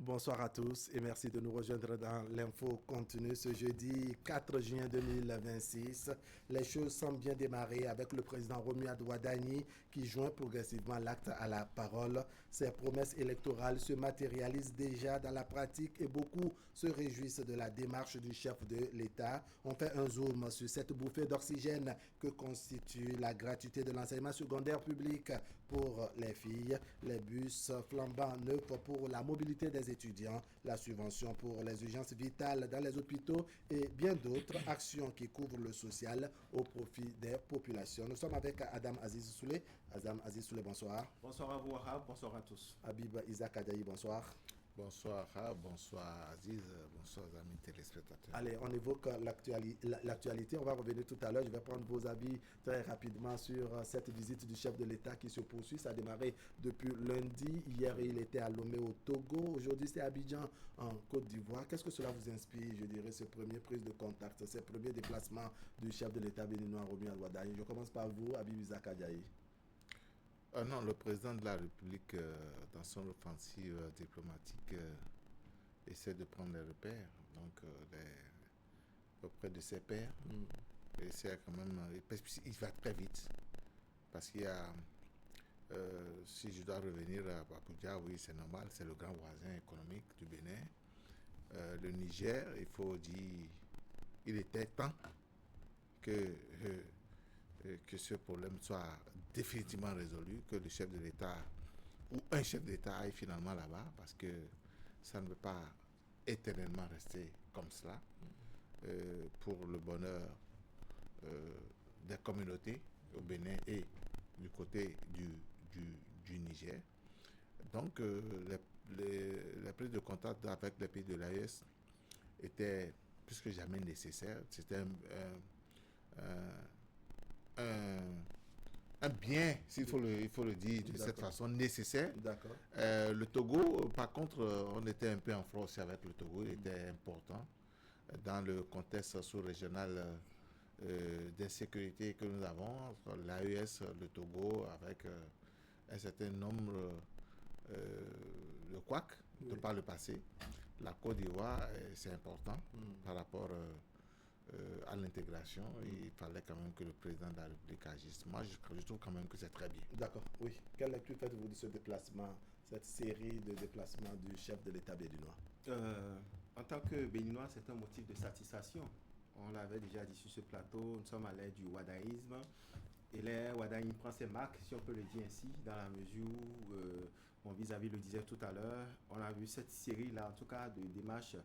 Bonsoir à tous et merci de nous rejoindre dans l'info continue ce jeudi 4 juin 2026. Les choses semblent bien démarrer avec le président Romuald Wadani qui joint progressivement l'acte à la parole. Ses promesses électorales se matérialisent déjà dans la pratique et beaucoup se réjouissent de la démarche du chef de l'État. On fait un zoom sur cette bouffée d'oxygène que constitue la gratuité de l'enseignement secondaire public pour les filles, les bus flambant neufs pour la mobilité des étudiants, la subvention pour les urgences vitales dans les hôpitaux et bien d'autres actions qui couvrent le social au profit des populations. Nous sommes avec Adam Aziz Soulé. Adam Aziz Soulé, bonsoir. Bonsoir à vous, Wahab. Bonsoir à tous. Habib Isaac Adaï, bonsoir. Bonsoir Wahab, bonsoir Aziz, bonsoir amis téléspectateurs. Allez, on évoque l'actualité. On va revenir tout à l'heure. Je vais prendre vos avis très rapidement sur cette visite du chef de l'État qui se poursuit. Ça a démarré depuis lundi. Hier, il était à Lomé au Togo. Aujourd'hui, c'est à Abidjan en Côte d'Ivoire. Qu'est-ce que cela vous inspire, je dirais, ces premières prises de contact, ces premiers déplacements du chef de l'État béninois, Romuald Wadani? Je commence par vous, Habib Isaac Adaï. Non, le président de la République, dans son offensive diplomatique, essaie de prendre les repères, donc auprès de ses pairs. Essaie quand même, il va très vite, parce qu'il y a, si je dois revenir à Abuja, oui, c'est normal, c'est le grand voisin économique du Bénin. Le Niger, il faut dire, il était temps que ce problème soit définitivement résolu, que le chef de l'État ou un chef d'État aille finalement là-bas, parce que ça ne peut pas éternellement rester comme cela pour le bonheur des communautés au Bénin et du côté du Niger. Donc les prises de contact avec les pays de l'AES étaient plus que jamais nécessaires. C'était un bien, il faut le dire de cette façon, nécessaire. Le Togo, par contre, on était un peu en froid aussi avec le Togo, il était important dans le contexte sous-régional d'insécurité que nous avons, entre l'AES, le Togo, avec un certain nombre de couacs de par le passé. La Côte d'Ivoire, c'est important par rapport à l'intégration. Il fallait quand même que le président de la République agisse. Moi, je trouve quand même que c'est très bien. D'accord, oui. Quelle lecture faites-vous de ce déplacement, cette série de déplacements du chef de l'État béninois? En tant que béninois, c'est un motif de satisfaction. On l'avait déjà dit sur ce plateau, nous sommes à l'ère du wadaïsme. Et là, Wadani prend ses marques, si on peut le dire ainsi, dans la mesure où, mon vis-à-vis le disait tout à l'heure, on a vu cette série-là, en tout cas, de démarches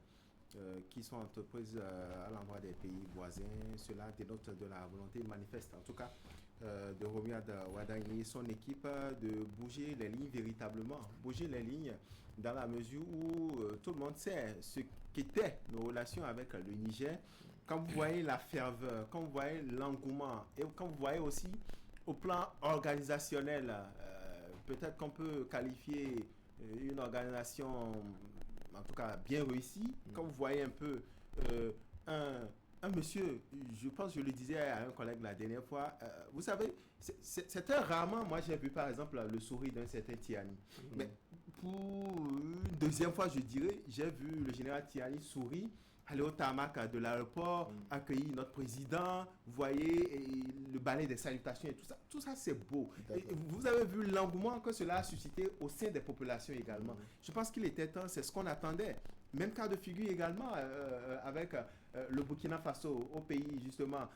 qui sont entreprises à l'endroit des pays voisins. Cela dénote de la volonté manifeste, en tout cas, de Romuald Wadani et son équipe de bouger les lignes véritablement. Bouger les lignes dans la mesure où tout le monde sait ce qu'étaient nos relations avec le Niger. Quand vous voyez la ferveur, quand vous voyez l'engouement et quand vous voyez aussi au plan organisationnel, peut-être qu'on peut qualifier une organisation en tout cas bien réussi. Quand vous voyez un peu un monsieur, je pense que je le disais à un collègue la dernière fois, vous savez, c'est un rarement, moi j'ai vu par exemple le sourire d'un certain Tiani. Mais pour une deuxième fois, je dirais, j'ai vu le général Tiani sourire, aller au tarmac de l'aéroport, accueillir notre président, vous voyez, le balai des salutations et tout ça. Tout ça, c'est beau. Et vous avez vu l'engouement que cela a suscité au sein des populations également. Je pense qu'il était temps, c'est ce qu'on attendait. Même cas de figure également avec le Burkina Faso, au pays justement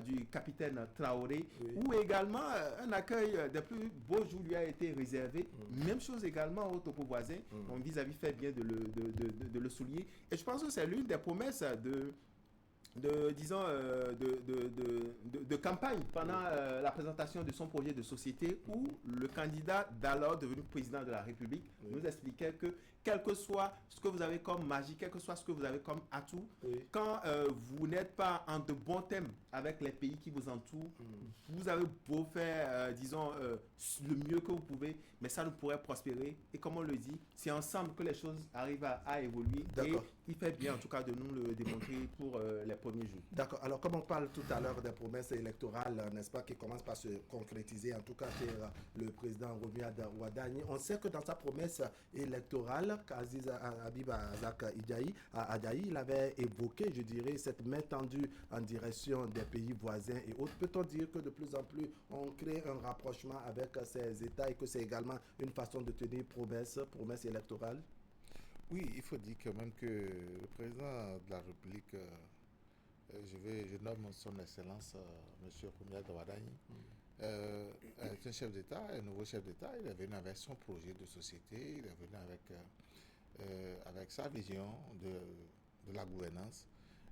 du capitaine Traoré, où également un accueil des plus beaux jours lui a été réservé. Même chose également au topo voisin. Donc vis-à-vis fait bien de le souligner. Et je pense que c'est l'une des promesses de campagne pendant la présentation de son projet de société où le candidat d'alors devenu président de la République nous expliquait que quel que soit ce que vous avez comme magie, quel que soit ce que vous avez comme atout, quand vous n'êtes pas en de bons thèmes avec les pays qui vous entourent, vous avez beau faire, le mieux que vous pouvez, mais ça ne pourrait prospérer. Et comme on le dit, c'est ensemble que les choses arrivent à évoluer. Et il fait bien en tout cas de nous le démontrer pour les premiers jours. D'accord. Alors, comme on parle tout à l'heure des promesses électorales, n'est-ce pas, qui commencent par se concrétiser, en tout cas chez le président Romuald Wadani, on sait que dans sa promesse électorale, Aziz Habib Azak Adjaï, il avait évoqué, je dirais, cette main tendue en direction des pays voisins et autres. Peut-on dire que de plus en plus, on crée un rapprochement avec ces États et que c'est également une façon de tenir promesse électorale? Oui, il faut dire quand même que le président de la République, je nomme son Excellence, M. Romuald Wadani, est un chef d'État, un nouveau chef d'État. Il est venu avec son projet de société, il est venu avec sa vision de la gouvernance.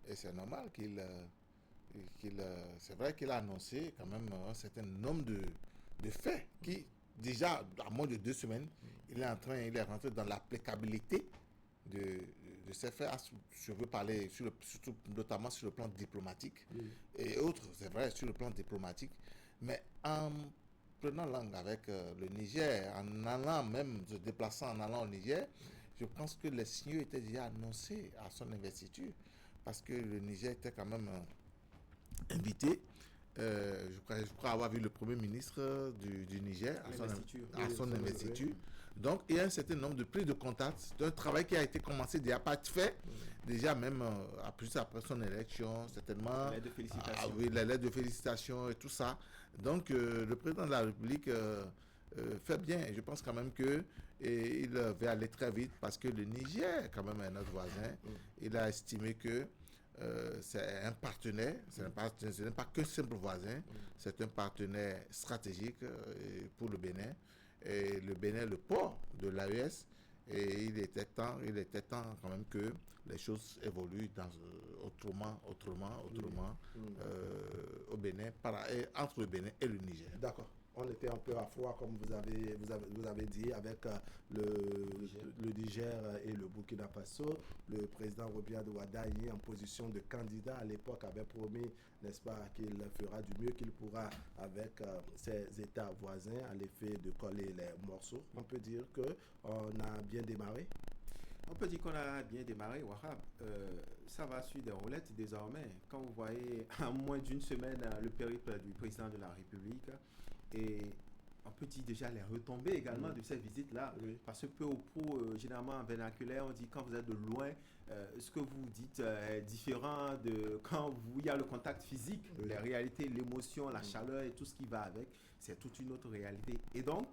Et c'est normal c'est vrai qu'il a annoncé quand même un certain nombre de faits qui, déjà, à moins de 2 semaines, il est rentré dans l'applicabilité de ces faits. Je veux parler surtout notamment sur le plan diplomatique et autres, c'est vrai, sur le plan diplomatique. Mais en prenant langue avec le Niger, en allant même se déplaçant en allant au Niger, je pense que les signaux étaient déjà annoncés à son investiture parce que le Niger était quand même invité. Je crois avoir vu le Premier ministre du Niger à son investiture. Donc, il y a un certain nombre de prises de contact. C'est un travail qui a été commencé déjà pas fait, déjà même après son élection, certainement. Les lettres de félicitations. Oui, les lettres de félicitations et tout ça. Donc, le président de la République fait bien. Je pense quand même qu'il va aller très vite parce que le Niger, quand même, est notre voisin. Il a estimé que c'est un partenaire, ce n'est pas qu'un simple voisin, c'est un partenaire stratégique pour le Bénin. Et le Bénin, le port de l'AES, et il était temps quand même que les choses évoluent autrement au Bénin, entre le Bénin et le Niger. D'accord. On était un peu à froid, comme vous avez dit, avec le Niger et le Burkina Faso. Le président Romuald Wadani, en position de candidat à l'époque, avait promis, n'est-ce pas, qu'il fera du mieux qu'il pourra avec ses États voisins à l'effet de coller les morceaux. On peut dire qu'on a bien démarré. On peut dire qu'on a bien démarré, Wahab. Ça va sur des roulettes désormais. Quand vous voyez en moins d'une semaine le périple du président de la République, et on peut dire déjà les retombées également de cette visite-là. Oui. Parce que peu ou prou, généralement en vernaculaire, on dit quand vous êtes de loin, ce que vous dites est différent de quand il y a le contact physique, les réalités, l'émotion, la chaleur et tout ce qui va avec. C'est toute une autre réalité. Et donc,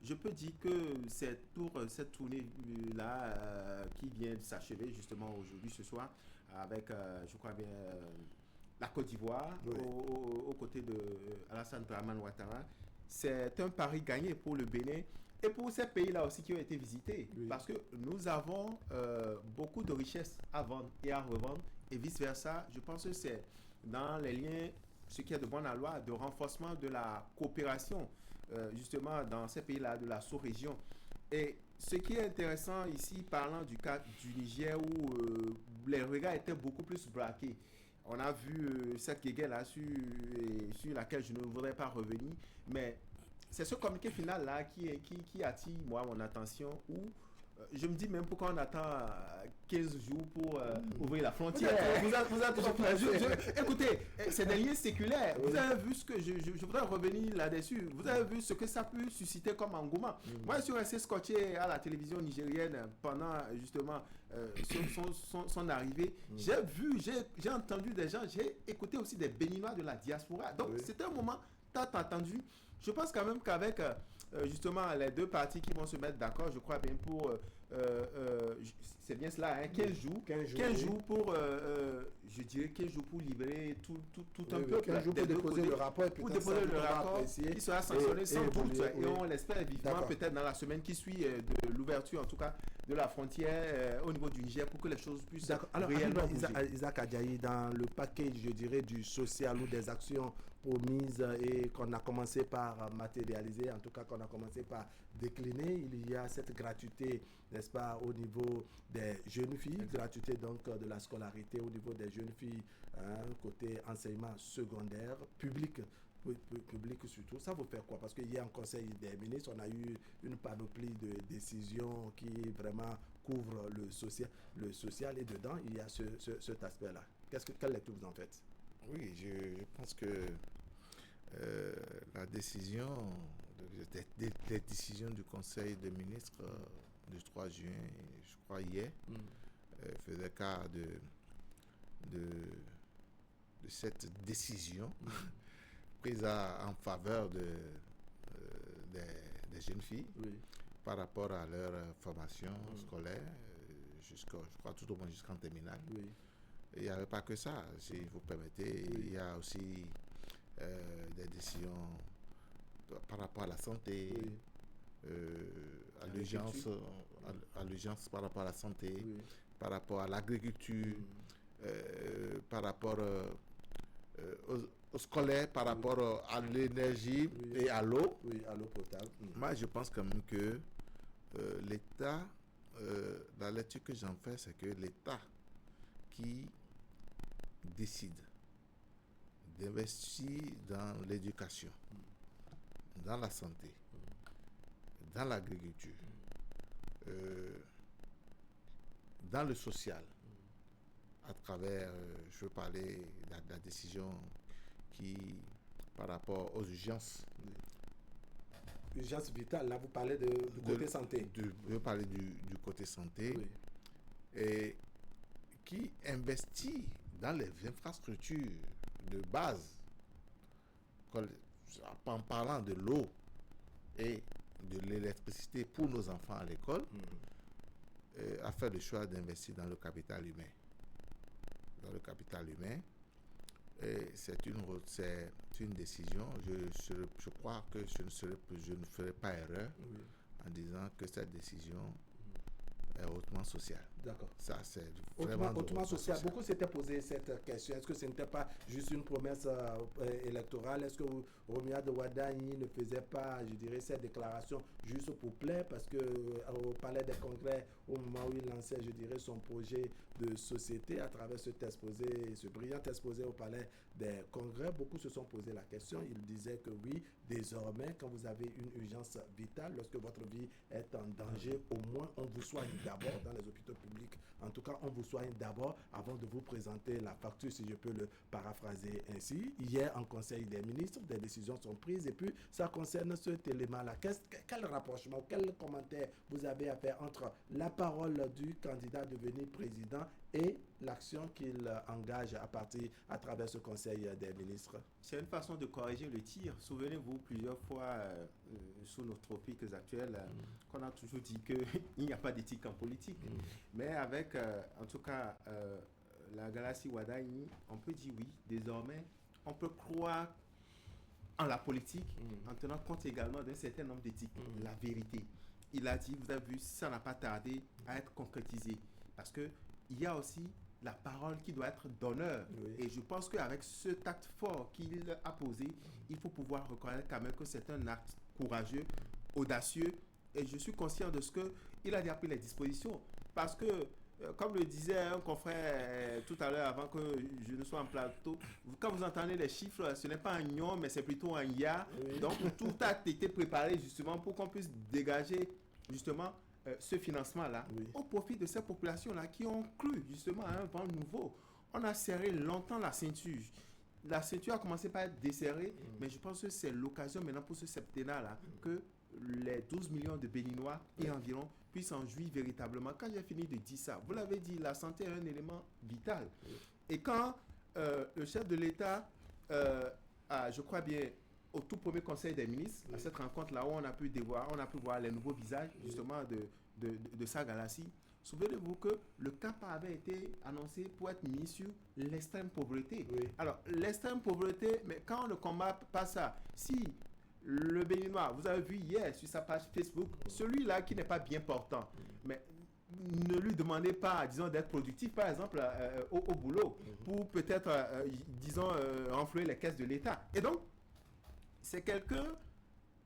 je peux dire que cette tournée-là qui vient de s'achever justement aujourd'hui, ce soir, avec, je crois bien, la Côte d'Ivoire, aux côtés de Alassane Dramane Ouattara, c'est un pari gagné pour le Bénin et pour ces pays-là aussi qui ont été visités. Oui. Parce que nous avons beaucoup de richesses à vendre et à revendre et vice-versa. Je pense que c'est dans les liens, ce qui est de bonne loi, de renforcement de la coopération justement dans ces pays-là de la sous-région. Et ce qui est intéressant ici, parlant du cas du Niger où les regards étaient beaucoup plus braqués. On a vu cette guéguerre-là sur laquelle je ne voudrais pas revenir, mais c'est ce communiqué final-là qui attire moi mon attention où je me dis même pourquoi on attend 15 jours pour ouvrir la frontière. Écoutez, c'est des liens séculaires. Vous avez vu ce que je voudrais revenir là-dessus. Vous avez vu ce que ça peut susciter comme engouement. Moi, je suis resté scotché à la télévision nigérienne pendant justement son arrivée. J'ai entendu des gens, j'ai écouté aussi des Béninois de la diaspora. Donc, c'était un moment tant attendu. Je pense quand même qu'avec justement les deux parties qui vont se mettre d'accord, je crois bien pour c'est bien cela, hein, 15 jours pour je dirais 15 jours pour libérer tout un peu 15 jours pour déposer le rapport et pour déposer le rapport qui sera sanctionné sans doute et on l'espère vivement peut-être dans la semaine qui suit de l'ouverture en tout cas de la frontière au niveau du Niger pour que les choses puissent réellement bouger. Isaac Adjaï, dans le package, je dirais, du social ou des actions promises et qu'on a commencé par matérialiser, en tout cas qu'on a commencé par décliner, il y a cette gratuité, n'est-ce pas, au niveau des jeunes filles, gratuité donc de la scolarité au niveau des jeunes filles, côté enseignement secondaire, public surtout. Ça vous fait quoi? Parce qu'il y a un conseil des ministres, on a eu une panoplie de décisions qui vraiment couvre le social et dedans, il y a cet aspect-là. Quelle lecture vous en faites? Oui, je pense que la décision, les décisions du Conseil des ministres du 3 juin, je crois hier, faisait cas de cette décision prise en faveur des jeunes filles par rapport à leur formation scolaire, je crois tout au moins jusqu'en terminale. Il n'y avait pas que ça, si vous permettez. Il y a aussi des décisions par rapport à la santé, à l'urgence par rapport à la santé, par rapport à l'agriculture, par rapport au scolaire, par rapport à l'énergie et à l'eau. Oui, à l'eau potable. Moi, je pense quand même que l'État, la lecture que j'en fais, c'est que l'État qui décide d'investir dans l'éducation, dans la santé, dans l'agriculture, dans le social, à travers, je veux parler de la décision qui, par rapport aux urgences. Urgence vitale, là vous parlez du côté santé. Je veux parler du côté santé. Et qui investit dans les infrastructures de base, en parlant de l'eau et de l'électricité pour nos enfants à l'école, a fait le choix d'investir dans le capital humain. Dans le capital humain, et c'est une décision. Je crois que je ne ferai pas erreur en disant que cette décision est hautement sociale. D'accord. Ça, c'est vraiment hautement social. Beaucoup s'étaient posé cette question. Est-ce que ce n'était pas juste une promesse électorale? Est-ce que Romuald Wadagni ne faisait pas, je dirais, cette déclaration juste pour plaire? Parce que au Palais des Congrès, au moment où il lançait, je dirais, son projet de société à travers cet exposé, ce brillant exposé au Palais des Congrès, beaucoup se sont posé la question. Ils disaient que oui, désormais, quand vous avez une urgence vitale, lorsque votre vie est en danger, au moins on vous soigne d'abord dans les hôpitaux publics. En tout cas, on vous soigne d'abord avant de vous présenter la facture, si je peux le paraphraser ainsi. Hier, en Conseil des ministres, des décisions sont prises et puis ça concerne cet élément-là. Quel rapprochement, quel commentaire vous avez à faire entre la parole du candidat devenu président et l'action qu'il engage à travers ce Conseil des ministres? C'est une façon de corriger le tir. Souvenez-vous, plusieurs fois, sous nos tropiques actuels, qu'on a toujours dit qu'il n'y a pas d'éthique en politique. Mais avec, en tout cas, la galaxie Wadagni, on peut dire oui, désormais, on peut croire en la politique en tenant compte également d'un certain nombre d'éthiques. La vérité. Il a dit, vous avez vu, ça n'a pas tardé à être concrétisé. Parce que il y a aussi la parole qui doit être d'honneur. Et je pense qu'avec cet acte fort qu'il a posé, il faut pouvoir reconnaître quand même que c'est un acte courageux, audacieux. Et je suis conscient de ce qu'il a déjà pris les dispositions. Parce que, comme le disait un confrère tout à l'heure avant que je ne sois en plateau, quand vous entendez les chiffres, ce n'est pas un nion, mais c'est plutôt un ya. Donc tout a été préparé justement pour qu'on puisse dégager justement ce financement-là au profit de ces populations-là qui ont cru justement à un vent nouveau. On a serré longtemps la ceinture. La ceinture a commencé par être desserrée, mais je pense que c'est l'occasion maintenant pour ce septennat-là que les 12 millions de Béninois et environ puissent en jouir véritablement. Quand j'ai fini de dire ça, vous l'avez dit, la santé est un élément vital. Et quand le chef de l'État a, je crois bien, au tout premier conseil des ministres, à cette rencontre-là où on a pu voir les nouveaux visages justement de sa galaxie, souvenez-vous que le cap avait été annoncé pour être mis sur l'extrême pauvreté. Alors, l'extrême pauvreté, mais quand on ne combat pas ça, si le Béninois, vous avez vu hier sur sa page Facebook, celui-là qui n'est pas bien portant, mais ne lui demandez pas, disons, d'être productif, par exemple, au boulot, pour peut-être, disons, renflouer les caisses de l'État. Et donc, c'est quelqu'un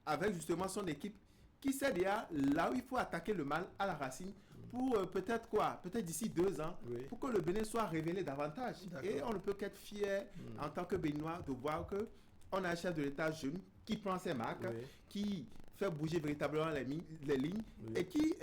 avec justement son équipe qui sait déjà là où il faut attaquer le mal à la racine pour peut-être d'ici 2 ans, pour que le Bénin soit révélé davantage. Et on ne peut qu'être fier en tant que Béninois de voir qu'on a un chef de l'État jeune qui prend ses marques, qui faire bouger véritablement les lignes et qui,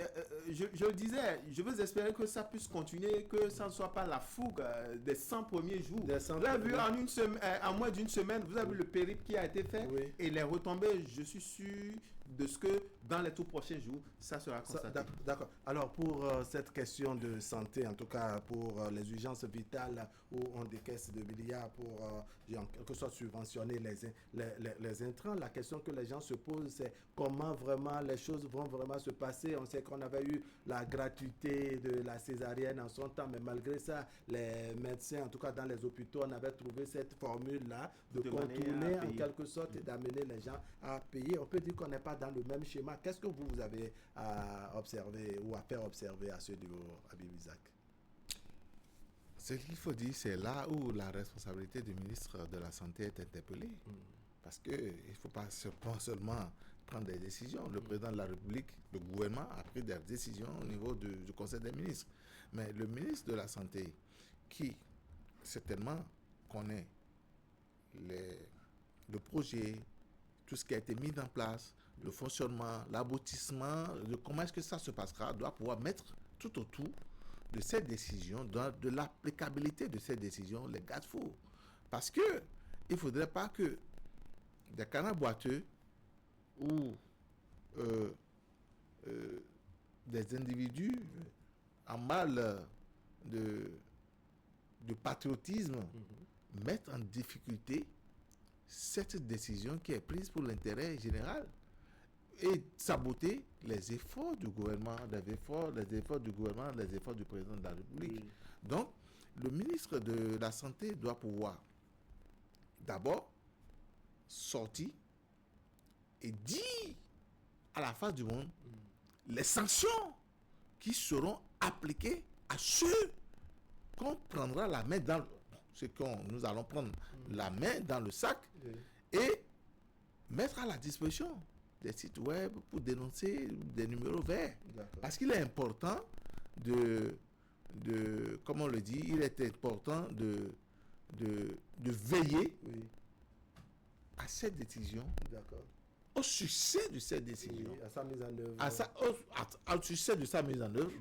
je le disais, je veux espérer que ça puisse continuer, que ça ne soit pas la fougue des 100 premiers jours. Vous avez vu en moins d'une semaine, vous avez vu le périple qui a été fait et les retombées, je suis sûr de ce que dans les tout prochains jours, ça sera constaté. D'accord. Alors pour cette question de santé, en tout cas pour les urgences vitales où on décaisse de milliards pour en quelque sorte subventionner les intrants, la question que les gens se posent, c'est comment vraiment les choses vont vraiment se passer. On sait qu'on avait eu la gratuité de la césarienne en son temps, mais malgré ça, les médecins, en tout cas dans les hôpitaux, on avait trouvé cette formule-là de contourner en quelque sorte et d'amener les gens à payer. On peut dire qu'on n'est pas dans le même schéma. Qu'est-ce que vous avez à observer ou à faire observer à ce niveau, Habib Isaac? Ce qu'il faut dire, c'est là où la responsabilité du ministre de la Santé est interpellée. Parce qu'il ne faut pas seulement prendre des décisions. Le président de la République, le gouvernement a pris des décisions au niveau du Conseil des ministres. Mais le ministre de la Santé, qui certainement connaît le projet, tout ce qui a été mis en place, le fonctionnement, l'aboutissement, de comment est-ce que ça se passera, doit pouvoir mettre tout autour de cette décision, de l'applicabilité de cette décision, les garde-fous. Parce que il ne faudrait pas que des canards boiteux ou des individus en mal de patriotisme mettent en difficulté cette décision qui est prise pour l'intérêt général et saboter les efforts du gouvernement, les efforts du gouvernement, les efforts du président de la République. Donc, le ministre de la Santé doit pouvoir d'abord sortir et dire à la face du monde les sanctions qui seront appliquées à ceux qu'on prendra la main dans nous allons prendre la main dans le sac et mettre à la disposition des sites web pour dénoncer des numéros verts. Parce qu'il est important comme on le dit, il est important de veiller à cette décision, au succès de cette décision, à sa mise en œuvre, au succès de sa mise en œuvre,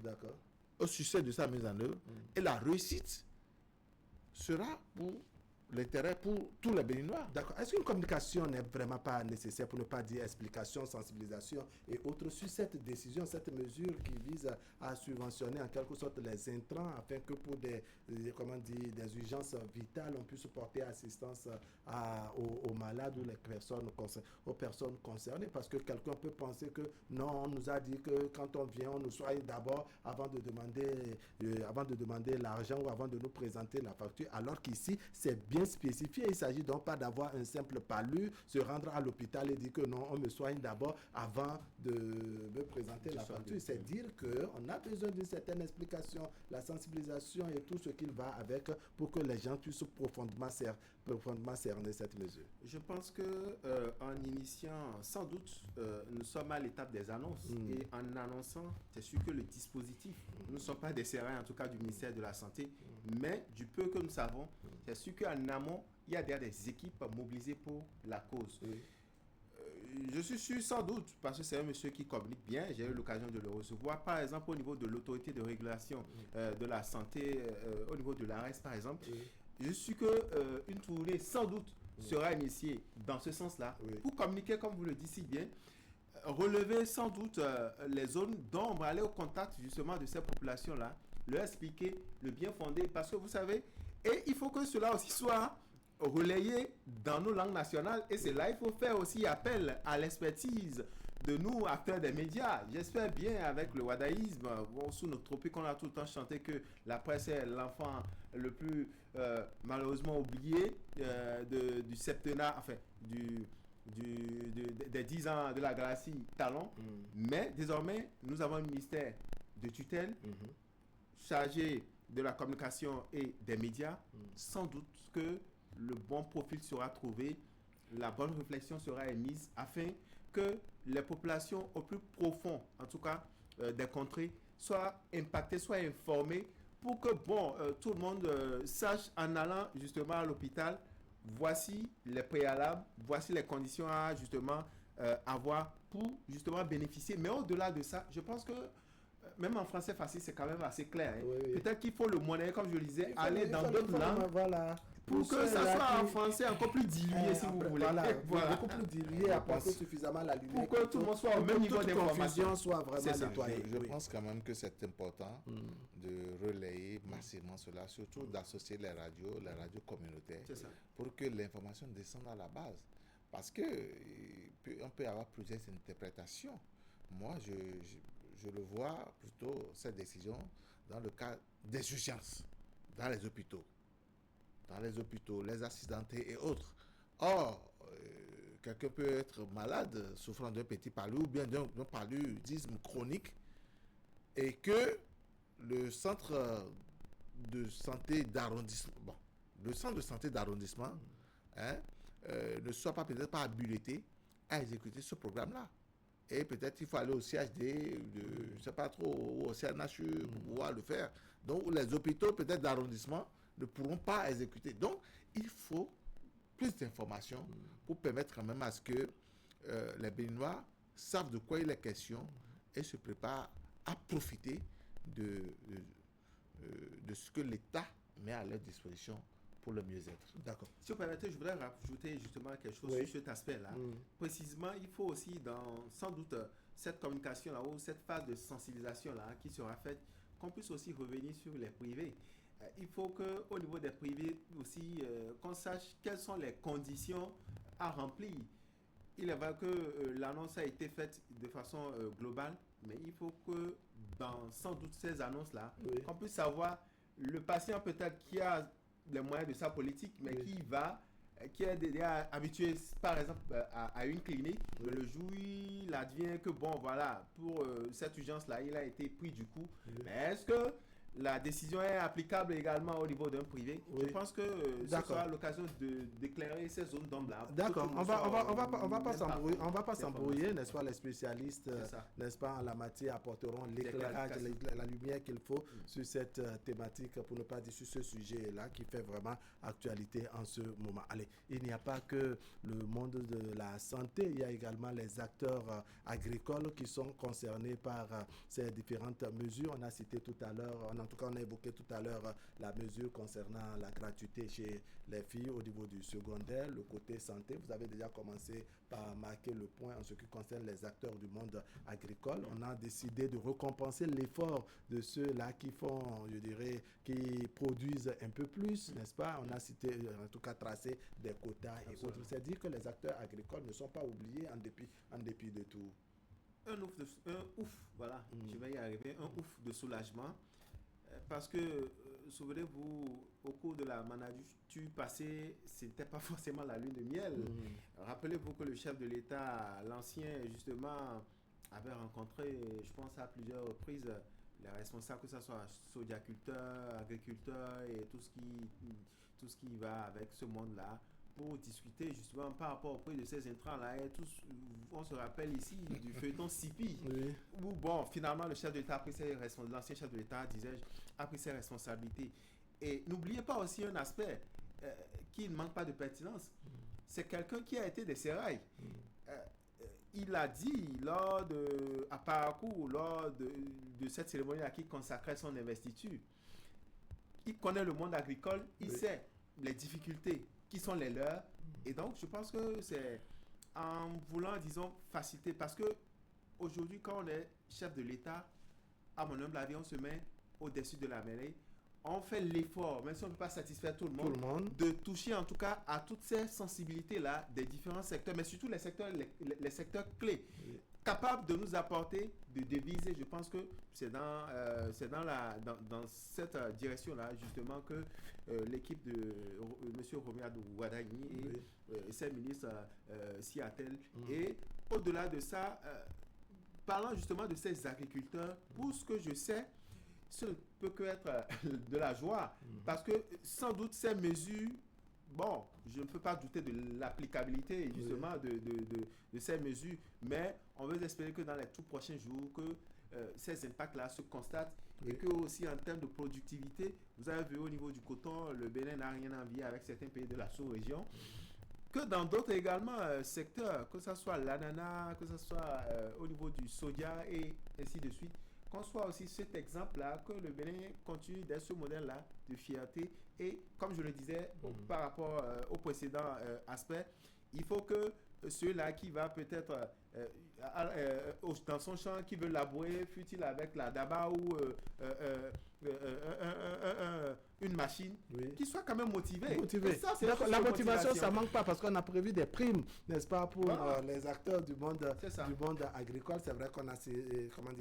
au succès de sa mise en œuvre, et la réussite sera pour l'intérêt pour tous les Béninois. D'accord. Est-ce qu'une communication n'est vraiment pas nécessaire, pour ne pas dire explication, sensibilisation et autres, sur cette décision, cette mesure qui vise à subventionner en quelque sorte les intrants afin que pour des urgences vitales, on puisse porter assistance aux malades ou aux personnes concernées? Parce que quelqu'un peut penser que non, on nous a dit que quand on vient, on nous soigne d'abord avant de demander l'argent ou avant de nous présenter la facture, alors qu'ici, c'est bien spécifié. Il ne s'agit donc pas d'avoir un simple palu, se rendre à l'hôpital et dire que non, on me soigne d'abord avant de me présenter la facture. C'est dire qu'on a besoin d'une certaine explication, la sensibilisation et tout ce qui va avec pour que les gens puissent profondément cerner cette mesure. Je pense que en initiant, sans doute, nous sommes à l'étape des annonces et en annonçant, c'est sûr que le dispositif, nous ne sommes pas des serins en tout cas du ministère de la Santé, mais du peu que nous savons, c'est sûr qu'en amont, il y a des équipes mobilisées pour la cause. Je suis sûr sans doute, parce que c'est un monsieur qui communique bien, j'ai eu l'occasion de le recevoir, par exemple au niveau de l'autorité de régulation de la santé, au niveau de l'ARES par exemple, je suis qu'une tournée sans doute sera initiée dans ce sens-là, pour communiquer comme vous le dites si bien, relever sans doute les zones d'ombre, aller au contact justement de ces populations-là, leur expliquer le bien fondé, parce que vous savez, et il faut que cela aussi soit relayé dans nos langues nationales, et c'est là il faut faire aussi appel à l'expertise de nous, acteurs des médias. J'espère bien avec le wadaïsme, sous notre tropique, on a tout le temps chanté que la presse est l'enfant le plus malheureusement oublié du septennat, enfin des 10 ans de la galaxie Talon. Mais désormais, nous avons un ministère de tutelle chargé de la communication et des médias. Sans doute que le bon profil sera trouvé, la bonne réflexion sera émise afin que les populations au plus profond, en tout cas des contrées, soient impactées, soient informées pour que tout le monde sache en allant justement à l'hôpital, voici les préalables, voici les conditions à justement avoir pour justement bénéficier. Mais au-delà de ça, je pense que même en français facile, c'est quand même assez clair. Hein. Oui. Peut-être qu'il faut le monnaie, comme je le disais, aller dans d'autres langues. Voilà. Pour que ça soit en français encore plus dilué, si vous voulez. Voilà. Beaucoup plus dilué, apporter suffisamment la lumière. Pour que tout le monde soit au même niveau d'information. Confusion soit vraiment nettoyée. Je pense quand même que c'est important de relayer massivement cela, surtout d'associer les radios communautaires, pour que l'information descende à la base. Parce que on peut avoir plusieurs interprétations. Moi, je le vois plutôt, cette décision, dans le cas des urgences, dans les hôpitaux. Les accidentés et autres. Or, quelqu'un peut être malade, souffrant d'un petit palud ou bien d'un paludisme chronique, et que le centre de santé d'arrondissement, ne soit peut-être pas habilité à exécuter ce programme-là. Et peut-être il faut aller au CHD, je ne sais pas trop, au CNHU pour pouvoir le faire. Donc, les hôpitaux peut-être d'arrondissement ne pourront pas exécuter. Donc, il faut plus d'informations pour permettre quand même à ce que les Béninois savent de quoi il est question et se préparent à profiter de ce que l'État met à leur disposition pour le mieux-être. D'accord. Si vous permettez, je voudrais rajouter justement quelque chose sur cet aspect-là. Précisément, il faut aussi, sans doute, cette communication-là ou cette phase de sensibilisation-là qui sera faite, qu'on puisse aussi revenir sur les privés. Il faut qu'au niveau des privés aussi, qu'on sache quelles sont les conditions à remplir. Il est vrai que l'annonce a été faite de façon globale, mais il faut que dans sans doute ces annonces-là, qu'on puisse savoir le patient peut-être qui a les moyens de sa politique, mais qui est déjà habitué, par exemple, à une clinique, le jour où il advient que, bon, voilà, pour cette urgence-là, il a été pris du coup. Mais est-ce que la décision est applicable également au niveau d'un privé? Je pense que ce sera l'occasion d'éclairer ces zones d'ombre-là. D'accord, on va pas s'embrouiller, n'est-ce pas? Les spécialistes, n'est-ce pas, en la matière apporteront l'éclairage, la lumière qu'il faut sur cette thématique, pour ne pas dire sur ce sujet-là qui fait vraiment actualité en ce moment. Allez, il n'y a pas que le monde de la santé, il y a également les acteurs agricoles qui sont concernés par ces différentes mesures. On a cité tout à l'heure, en tout cas, on a évoqué tout à l'heure la mesure concernant la gratuité chez les filles au niveau du secondaire, le côté santé. Vous avez déjà commencé par marquer le point en ce qui concerne les acteurs du monde agricole. On a décidé de récompenser l'effort de ceux-là qui font, je dirais, qui produisent un peu plus, n'est-ce pas? On a cité, en tout cas, tracé des quotas et autres. C'est dire que les acteurs agricoles ne sont pas oubliés en dépit de tout. Un ouf, voilà, je vais y arriver, un ouf de soulagement. Parce que, souvenez-vous, au cours de la mandature passée, ce n'était pas forcément la lune de miel. Rappelez-vous que le chef de l'État, l'ancien, justement, avait rencontré, je pense à plusieurs reprises, les responsables, que ce soit sodiaculteurs, agriculteurs et tout ce qui va avec ce monde-là, pour discuter justement par rapport au prix de ces intrants-là. Et tous, on se rappelle ici du feuilleton SIPI, où bon, finalement, le chef de l'État a pris ses responsabilités, l'ancien chef de l'État, disais-je, a pris ses responsabilités. Et n'oubliez pas aussi un aspect qui ne manque pas de pertinence. C'est quelqu'un qui a été des sérails. Il a dit à Parakou, lors de cette cérémonie-là qui consacrait son investiture, il connaît le monde agricole, il sait les difficultés qui sont les leurs. Et donc, je pense que c'est en voulant, disons, faciliter. Parce que aujourd'hui, quand on est chef de l'État, à mon humble avis, on se met au-dessus de la mêlée. On fait l'effort, même si on ne peut pas satisfaire tout le monde, de toucher en tout cas à toutes ces sensibilités-là des différents secteurs, mais surtout les secteurs clés, capables de nous apporter de devises. Je pense que c'est dans cette direction-là, justement, que l'équipe de M. Romuald Wadagni et ses ministres s'y attellent. Et au-delà de ça, parlant justement de ces agriculteurs, pour ce que je sais, ce ne peut que être de la joie, parce que sans doute ces mesures, bon, je ne peux pas douter de l'applicabilité justement de ces mesures, mais on veut espérer que dans les tout prochains jours, que ces impacts-là se constatent et que aussi en termes de productivité, vous avez vu au niveau du coton, le Bénin n'a rien envié avec certains pays de la sous-région. que dans d'autres également secteurs, que ce soit l'ananas, que ce soit au niveau du soja et ainsi de suite, qu'on soit aussi cet exemple-là, que le Bénin continue d'être ce modèle-là de fierté. Et comme je le disais par rapport au précédent aspect, il faut que ceux-là qui va peut-être dans son champ, qui veut labourer, fut-il avec la daba ou une machine, Oui. qui soit quand même motivé. Motivé. Et ça, c'est D'accord, une la motivation, motivation. ça manque pas parce qu'on a prévu des primes, n'est-ce pas, pour Voilà. les acteurs du monde C'est agricole. C'est vrai qu'on a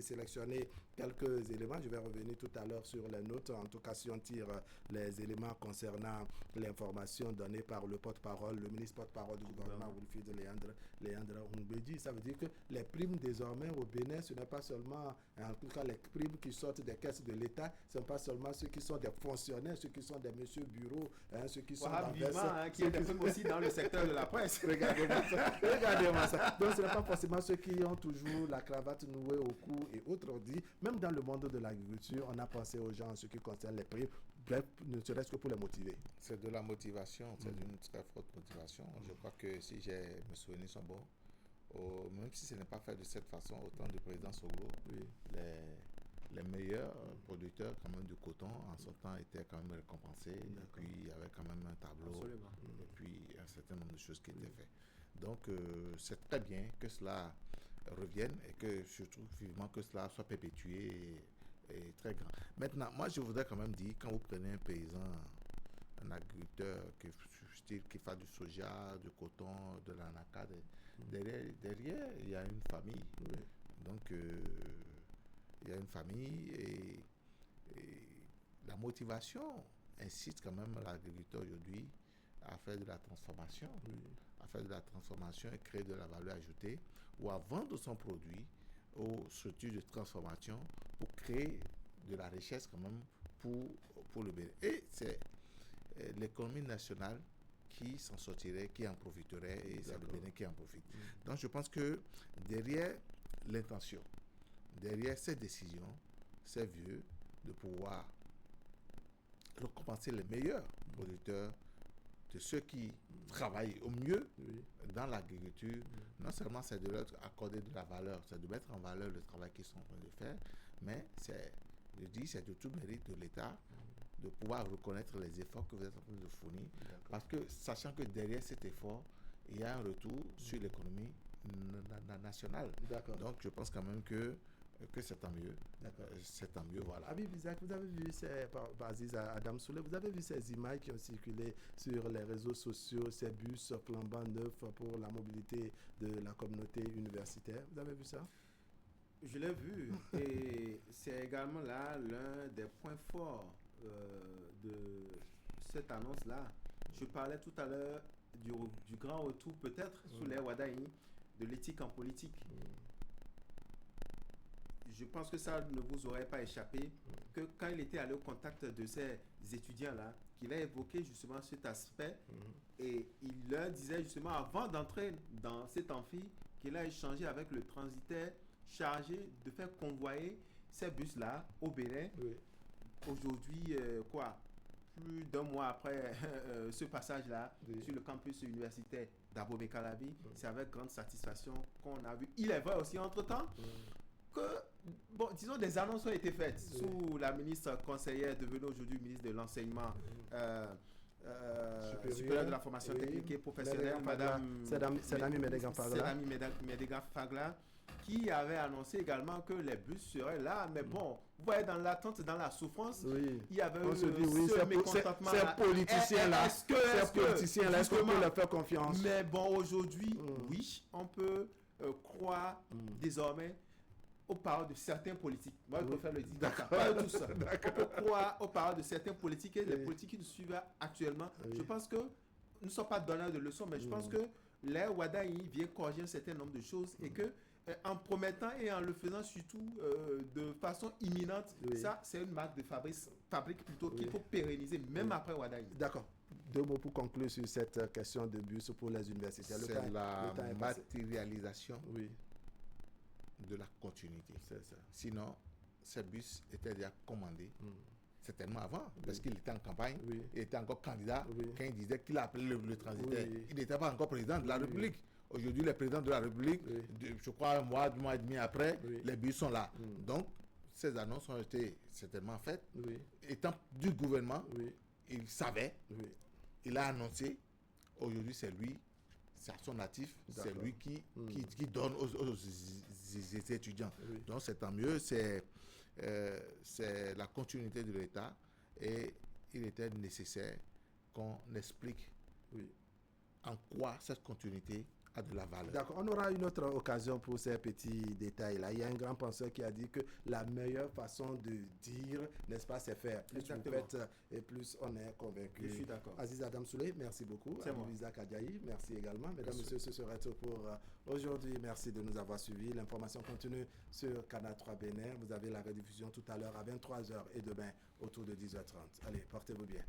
sélectionné quelques éléments. Je vais revenir tout à l'heure sur les notes. En tout cas, si on tire les éléments concernant l'information donnée par le porte-parole, le ministre porte-parole du gouvernement, Wilfried Léandre Ongbeji, ça veut dire que les primes désormais au Bénin, ce n'est pas seulement, en tout cas les primes qui sortent des caisses de l'État, ce ne sont pas seulement ceux qui sont des fonctionnaires, ceux qui sont des messieurs bureaux, ceux qui sont qui est des primes aussi dans le secteur de la presse. Regardez-moi ça. Donc ce n'est pas forcément ceux qui ont toujours la cravate nouée au cou et autres. On dit, même dans le monde de l'agriculture, on a pensé aux gens en ce qui concerne les primes, bref, ne serait-ce que pour les motiver. C'est de la motivation, c'est une très forte motivation. Je crois que si mes souvenirs sont bons, même si ce n'est pas fait de cette façon, au temps du président Soglo, les meilleurs producteurs quand même du coton en son temps étaient quand même récompensés. Et puis il y avait quand même un tableau. Absolument. Et puis un certain nombre de choses qui étaient faites. Donc c'est très bien que cela revienne et que je trouve vivement que cela soit perpétué et très grand. Maintenant, moi je voudrais quand même dire, quand vous prenez un paysan, un agriculteur qui fait du soja, du coton, de l'anacarde, derrière il y a une famille. Donc il y a une famille et la motivation incite quand même l'agriculteur aujourd'hui à faire de la transformation, à faire de la transformation et créer de la valeur ajoutée ou à vendre son produit aux structures de transformation pour créer de la richesse quand même pour le Bénin. Et c'est l'économie nationale qui s'en sortirait, qui en profiterait et c'est le Bénin qui en profite. Donc je pense que derrière l'intention, derrière cette décision, c'est vieux de pouvoir récompenser les meilleurs producteurs, de ceux qui travaillent au mieux dans l'agriculture. Non seulement c'est de leur accorder de la valeur, c'est de mettre en valeur le travail qu'ils sont en train de faire, mais c'est de tout mérite de l'État de pouvoir reconnaître les efforts que vous êtes en train de fournir. Parce que sachant que derrière cet effort, il y a un retour sur l'économie nationale. Donc je pense quand même que c'est tant mieux. C'est tant mieux, voilà. Habib Isaac, vous avez vu Aziz Adam Souley, vous avez vu ces images qui ont circulé sur les réseaux sociaux, ces bus flambant neufs pour la mobilité de la communauté universitaire. Vous avez vu ça? Je l'ai vu et c'est également là l'un des points forts de cette annonce-là. Je parlais tout à l'heure du grand retour peut-être sous les Wadaini de l'éthique en politique. Je pense que ça ne vous aurait pas échappé que quand il était allé au contact de ces étudiants-là, qu'il a évoqué justement cet aspect et il leur disait justement avant d'entrer dans cet amphi qu'il a échangé avec le transitaire chargé de faire convoyer ces bus-là au Bénin. Aujourd'hui, plus d'un mois après ce passage-là sur le campus universitaire d'Abomey-Calavi, c'est avec grande satisfaction qu'on a vu. Il est vrai aussi entre-temps que, disons, des annonces ont été faites sous la ministre conseillère devenue aujourd'hui ministre de l'enseignement supérieur de la formation technique et professionnelle, Madame Sedami Medegan Fagla, qui avait annoncé également que les bus seraient là. Mais bon, vous voyez, dans l'attente, dans la souffrance, il y avait ce mécontentement. Ces politiciens-là, est-ce qu'on peut leur faire confiance? Mais bon, aujourd'hui, oui, on peut croire désormais aux paroles de certains politiques. Moi, je préfère le dire. Pas de tout ça. On peut croire aux paroles de certains politiques et les politiques qui nous suivent actuellement. Je pense que nous ne sommes pas donneurs de leçons, mais je pense que les Wadaini viennent corriger un certain nombre de choses et que en promettant et en le faisant surtout de façon imminente, ça c'est une marque de fabrique plutôt qu'il faut pérenniser même après Wadaini. D'accord. Deux mots pour conclure sur cette question de bus pour les universités. C'est la matérialisation de la continuité. C'est ça. Sinon, ces bus étaient déjà commandés certainement avant, parce qu'il était en campagne, Oui. il était encore candidat, Oui. quand il disait qu'il appelait le transitaire. Oui. Il n'était pas encore président de la Oui. République. Aujourd'hui, le président de la République, Oui. je crois un mois et demi après, Oui. les bus sont là. Mm. Donc, ces annonces ont été certainement faites. Oui. Étant du gouvernement, Oui. il savait, Oui. il a annoncé. Aujourd'hui, c'est lui, c'est à son actif, c'est D'accord. lui qui donne aux étudiants. Oui. Donc, c'est tant mieux, c'est la continuité de l'État et il était nécessaire qu'on explique Oui. en quoi cette continuité a de la valeur. D'accord, on aura une autre occasion pour ces petits détails-là. Il y a un grand penseur qui a dit que la meilleure façon de dire, n'est-ce pas, c'est faire. Plus Exactement. vous faites et plus on est convaincu. Je suis d'accord. Aziz Adam Souley, merci beaucoup. C'est moi. Isaac Adjaï, merci également. Mesdames, Merci. Messieurs, ce serait tout pour aujourd'hui. Merci de nous avoir suivis. L'information continue sur Canal 3 Bénin. Vous avez la rediffusion tout à l'heure à 23h et demain autour de 10h30. Allez, portez-vous bien.